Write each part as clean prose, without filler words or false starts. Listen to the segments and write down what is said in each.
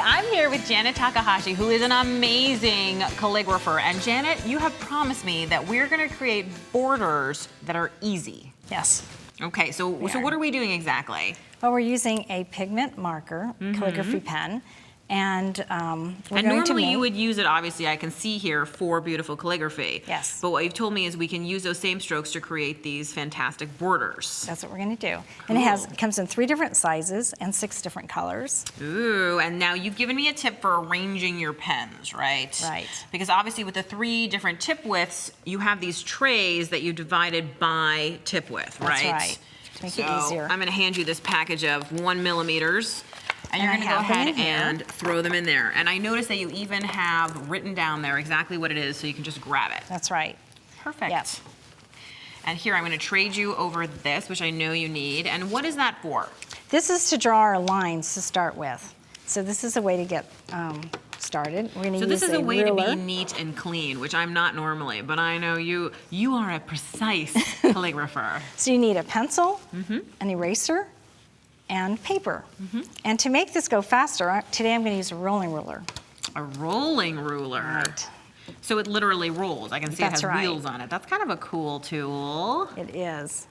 Hi, I'm here with Janet Takahashi, who is an amazing calligrapher. And Janet, you have promised me that we're going to create borders that are easy. Yes. Okay, so what are we doing exactly? Well, we're using a pigment marker, calligraphy pen, and we're going normally to make... you would use it, obviously, I can see here, for beautiful calligraphy. Yes. But what you've told me is we can use those same strokes to create these fantastic borders. That's what we're going to do. Cool. And it comes in 3 different sizes and 6 different colors. Ooh, and now you've given me a tip for arranging your pens, right? Right. Because obviously with the 3 different tip widths, you have these trays that you divided by tip width, right? That's right. To make it easier. I'm going to hand you this package of 1 millimeters. And you're going to go ahead and throw them in there. And I noticed that you even have written down there exactly what it is so you can just grab it. That's right. Perfect. Yep. And here I'm going to trade you over this, which I know you need. And what is that for? This is to draw our lines to start with. So this is a way to get started. We're going to use this is a way ruler. to be neat and clean, which I'm not normally, but I know you are a precise calligrapher. So you need a pencil, an eraser, and paper. And to make this go faster, today I'm going to use a rolling ruler. A rolling ruler. Right. So it literally rolls. I can see That's it has right. wheels on it. That's kind of a cool tool. It is.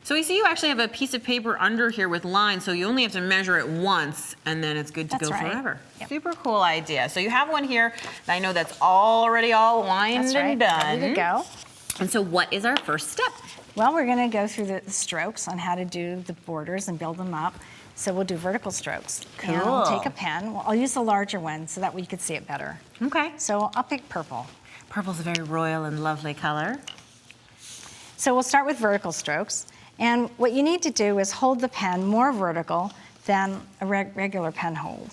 So we see you actually have a piece of paper under here with lines, so you only have to measure it once, and then it's good to That's go right. forever. Yep. Super cool idea. So you have one here that I know that's already all lined That's right. and done. Ready to go. And so what is our first step? Well, we're going to go through the strokes on how to do the borders and build them up. So we'll do vertical strokes. Cool. And I'll take a pen. Well, I'll use the larger one so that way you can see it better. Okay. So I'll pick purple. Purple's a very royal and lovely color. So we'll start with vertical strokes. And what you need to do is hold the pen more vertical than a regular pen hold.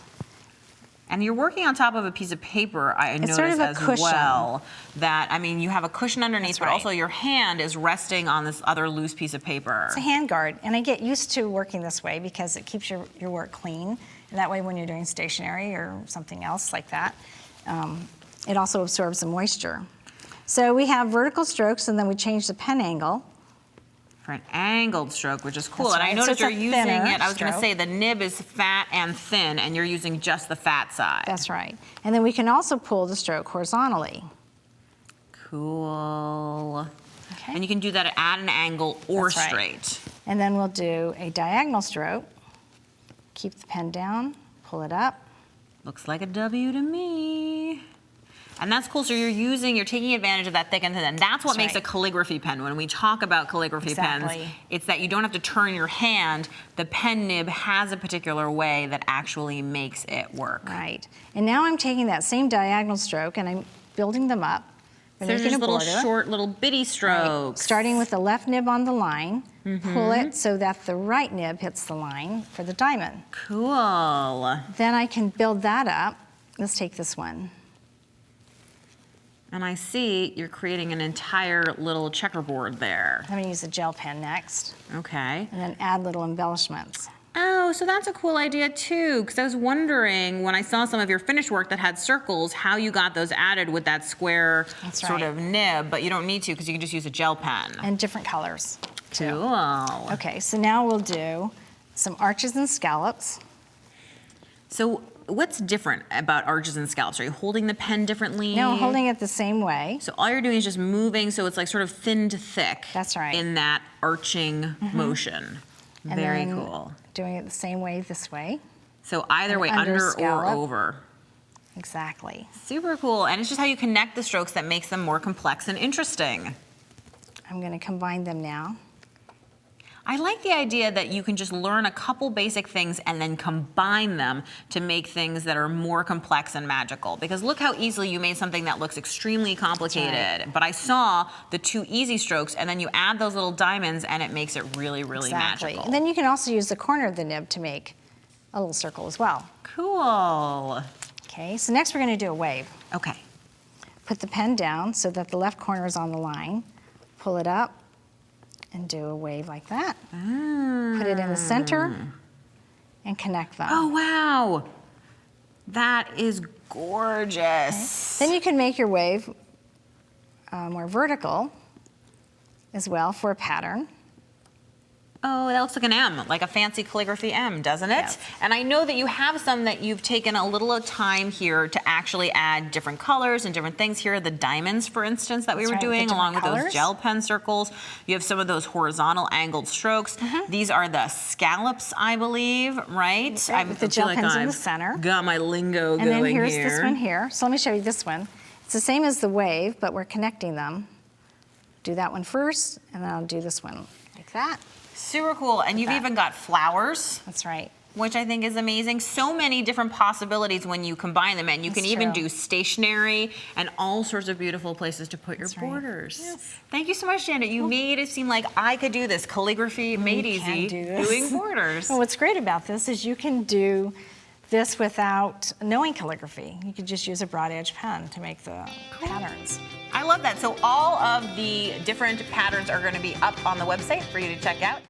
And you're working on top of a piece of paper, I noticed sort of a as cushion. well. That, I mean, you have a cushion underneath, That's but right. also your hand is resting on this other loose piece of paper. It's a hand guard, and I get used to working this way because it keeps your work clean. And that way when you're doing stationery or something else like that, it also absorbs the moisture. So we have vertical strokes, and then we change the pen angle. For an angled stroke, which is cool. That's And I right. noticed So you're it's a using thinner it, I was going to stroke. say the nib is fat and thin, and you're using just the fat side. That's right. And then we can also pull the stroke horizontally. Cool. Okay. And you can do that at an angle or That's right. straight. And then we'll do a diagonal stroke. Keep the pen down, pull it up. Looks like a W to me. And that's cool, so you're taking advantage of that thick and thin, and that's what That's makes right. a calligraphy pen. When we talk about calligraphy pens, Exactly. it's that you don't have to turn your hand. The pen nib has a particular way that actually makes it work. Right. And now I'm taking that same diagonal stroke and I'm building them up. We're So there's making just a little border. short, little bitty Right. strokes. Starting with the left nib on the line, pull it so that the right nib hits the line for the diamond. Cool. Then I can build that up. Let's take this one. And I see you're creating an entire little checkerboard there. I'm gonna use a gel pen next, Okay. and then add little embellishments. Oh, so that's a cool idea too, because I was wondering when I saw some of your finished work that had circles, how you got those added with that square That's sort right. of nib, but you don't need to because you can just use a gel pen. And different colors, too. Cool. Okay, so now we'll do some arches and scallops. So what's different about arches and scallops? Are you holding the pen differently? No, I'm holding it the same way. So all you're doing is just moving, so it's like sort of thin to thick. That's right. In that arching motion. And Very then cool. Doing it the same way this way. So either and way, under under or scallop. over. Exactly. Super cool, and it's just how you connect the strokes that makes them more complex and interesting. I'm going to combine them now. I like the idea that you can just learn a couple basic things and then combine them to make things that are more complex and magical. Because look how easily you made something that looks extremely complicated. That's right. But I saw the 2 easy strokes, and then you add those little diamonds, and it makes it really, really Exactly. magical. And then you can also use the corner of the nib to make a little circle as well. Cool. Okay, so next we're going to do a wave. Okay. Put the pen down so that the left corner is on the line. Pull it up and do a wave like that. Put it in the center and connect them. Oh, wow. That is gorgeous. Then you can make your wave more vertical as well for a pattern. Oh, that looks like an M, like a fancy calligraphy M, doesn't it? Yes. And I know that you have some that you've taken a little time here to actually add different colors and different things. Here are the diamonds, for instance, that we That's were right, with the doing, along with different those colors. gel pen circles. You have some of those horizontal angled strokes. These are the scallops, I believe, right? Right, with the gel pens in the center. Got my lingo And going then here's here. this one here. So let me show you this one. It's the same as the wave, but we're connecting them. Do that one first, and then I'll do this one like that. Super cool. And you've that. even got flowers, That's right. which I think is amazing. So many different possibilities when you combine them, and you can That's even true. do stationery and all sorts of beautiful places to put your That's right. borders. Yes. Thank you so much, Janet. You made it seem like I could do this. Calligraphy made You can easy do this. doing borders. Well, what's great about this is you can do this without knowing calligraphy. You could just use a broad edge pen to make the patterns. I love that. So all of the different patterns are going to be up on the website for you to check out.